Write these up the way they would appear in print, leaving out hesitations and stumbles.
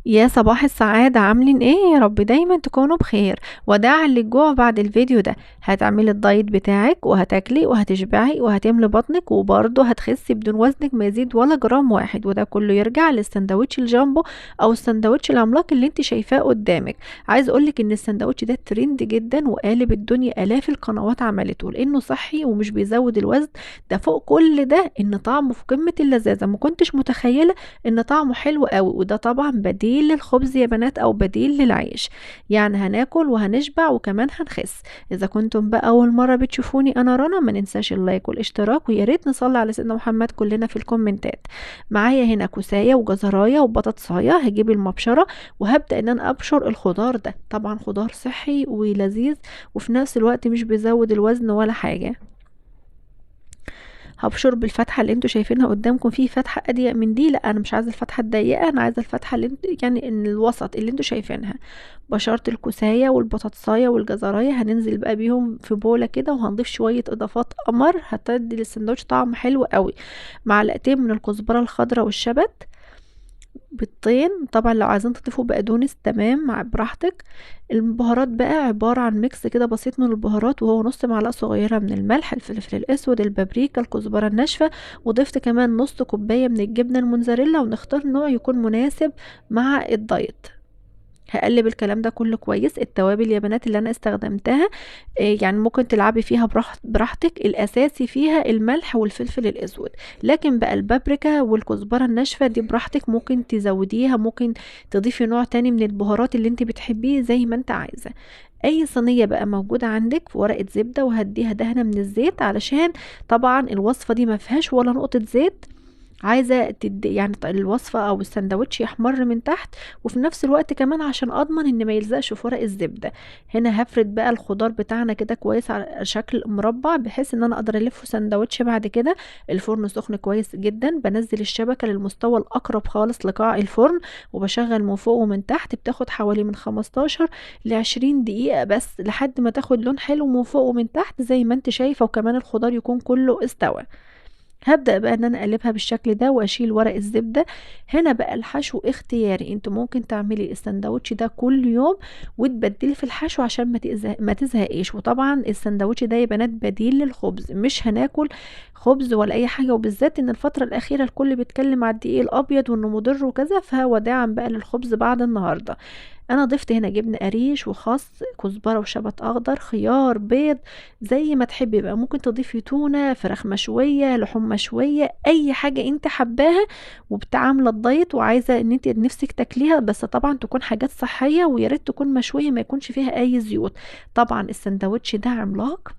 يا صباح السعادة، عاملين ايه؟ يا رب دايما تكونوا بخير. وداعا للجوع بعد الفيديو ده. هتعملي الدايت بتاعك وهتاكلي وهتشبعي وهتملي بطنك وبرضه هتخسي بدون وزنك ما يزيد ولا جرام واحد، وده كله يرجع للسندوتش الجامبو او السندوتش العملاق اللي انت شايفاه قدامك. عايز اقولك ان السندوتش ده ترند جدا وقالب الدنيا، الاف القنوات عملته لانه صحي ومش بيزود الوزن. ده فوق كل ده ان طعمه في قمة اللذاذة، ما كنتش متخيلة ان طعمه حلو قوي. وده طبعا بديل للخبز يا بنات او بديل للعيش، يعني هناكل وهنشبع وكمان هنخس. اذا كنتم بقى اول مره بتشوفوني انا رنا، ما ننساش اللايك والاشتراك، ويا ريت نصلي على سيدنا محمد كلنا في الكومنتات. معايا هنا كوسايه وجزرايه وبطاطسايه، هجيب المبشره وهبدا ان انا ابشر الخضار ده. طبعا خضار صحي ولذيذ وفي نفس الوقت مش بيزود الوزن ولا حاجه. هبشر بالفتحه اللي انتوا شايفينها قدامكم. في فتحه اضيق من دي، لا انا مش عايزه الفتحه الضيقه، انا عايزه الفتحه اللي يعني ان الوسط اللي انتوا شايفينها. بشرت الكوسايه والبطاطسايه والجزرايه، هننزل بقى بيهم في بوله كده وهنضيف شويه اضافات قمر هتدي للسندوتش طعم حلو قوي. معلقتين من الكزبره الخضراء والشبت، بيضتين. طبعا لو عايزين تضيفوا بقدونس تمام مع براحتك. البهارات بقى عبارة عن ميكس كده بسيط من البهارات، وهو نص معلقة صغيرة من الملح، الفلفل الأسود، البابريكا، الكزبرة الناشفة. وضفت كمان نص كوباية من الجبنة الموتزاريلا، ونختار نوع يكون مناسب مع الدايت. هقلب الكلام ده كله كويس. التوابل يا بنات اللي انا استخدمتها يعني ممكن تلعبي فيها براحتك، الاساسي فيها الملح والفلفل الاسود. لكن بقى البابريكا والكزبره الناشفه دي براحتك، ممكن تزوديها، ممكن تضيفي نوع تاني من البهارات اللي انت بتحبيه زي ما انت عايزه. اي صينيه بقى موجوده عندك في ورقه زبده، وهديها دهنه من الزيت علشان طبعا الوصفه دي ما فيهاش ولا نقطه زيت. عايزه يعني الوصفه او السندوتش يحمر من تحت، وفي نفس الوقت كمان عشان اضمن ان ما يلزقش في ورق الزبده. هنا هفرد بقى الخضار بتاعنا كده كويس على شكل مربع، بحيث ان انا اقدر الفه سندوتش بعد كده. الفرن سخن كويس جدا، بنزل الشبكه للمستوى الاقرب خالص لقاع الفرن، وبشغل من فوق ومن تحت. بتاخد حوالي من 15 ل 20 دقيقه بس لحد ما تاخد لون حلو من فوق ومن تحت زي ما انت شايفه، وكمان الخضار يكون كله استوى. هبدأ بقى ان انا اقلبها بالشكل ده واشيل ورق الزبدة. هنا بقى الحشو اختياري، انتوا ممكن تعملي السندوتش ده كل يوم وتبدلي في الحشو عشان ما تزهقيش. وطبعا السندوتش ده يا بنات بديل للخبز، مش هناكل خبز ولا اي حاجة، وبالذات ان الفترة الاخيرة الكل بيتكلم على الدقيق الابيض وانه مضر وكذا، فوداعا بقى للخبز بعد النهاردة. انا ضفت هنا جبنه قريش وخس، كزبره وشبت اخضر، خيار، بيض، زي ما تحبي بقى. ممكن تضيفي تونه، فراخ مشويه، لحوم مشويه، اي حاجه انت حباها وبتعامله الدايت وعايزه ان انت نفسك تاكليها، بس طبعا تكون حاجات صحيه، ويا ريت تكون مشويه ما يكونش فيها اي زيوت. طبعا السندوتش ده عملاق،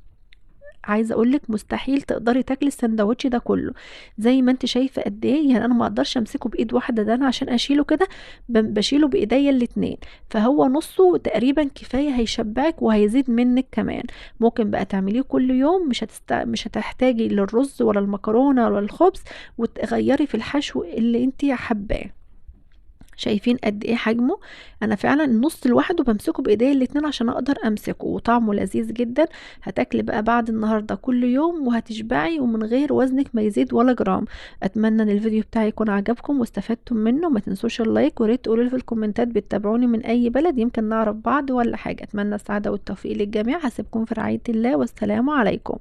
عايزه اقولك مستحيل تقدري تاكلي السندوتش ده كله. زي ما انت شايفه قد ايه، يعني انا ما اقدرش امسكه بايد واحده، ده انا عشان اشيله كده بشيله بايديا الاتنين. فهو نصه تقريبا كفايه، هيشبعك وهيزيد منك كمان. ممكن بقى تعمليه كل يوم، مش هتحتاجي للرز ولا المكرونه ولا الخبز، وتغيري في الحشو اللي انت حباه. شايفين قد ايه حجمه؟ انا فعلا النص لوحده بمسكه بايديا الاتنين عشان اقدر امسكه، وطعمه لذيذ جدا. هتاكلي بقى بعد النهارده كل يوم وهتشبعي ومن غير وزنك ما يزيد ولا جرام. اتمنى ان الفيديو بتاعي يكون عجبكم واستفدتم منه. ما تنسوش اللايك، وريت تقولوا لي في الكومنتات بتتابعوني من اي بلد، يمكن نعرف بعض ولا حاجه. اتمنى السعاده والتوفيق للجميع. هسيبكم في رعايه الله، والسلام عليكم.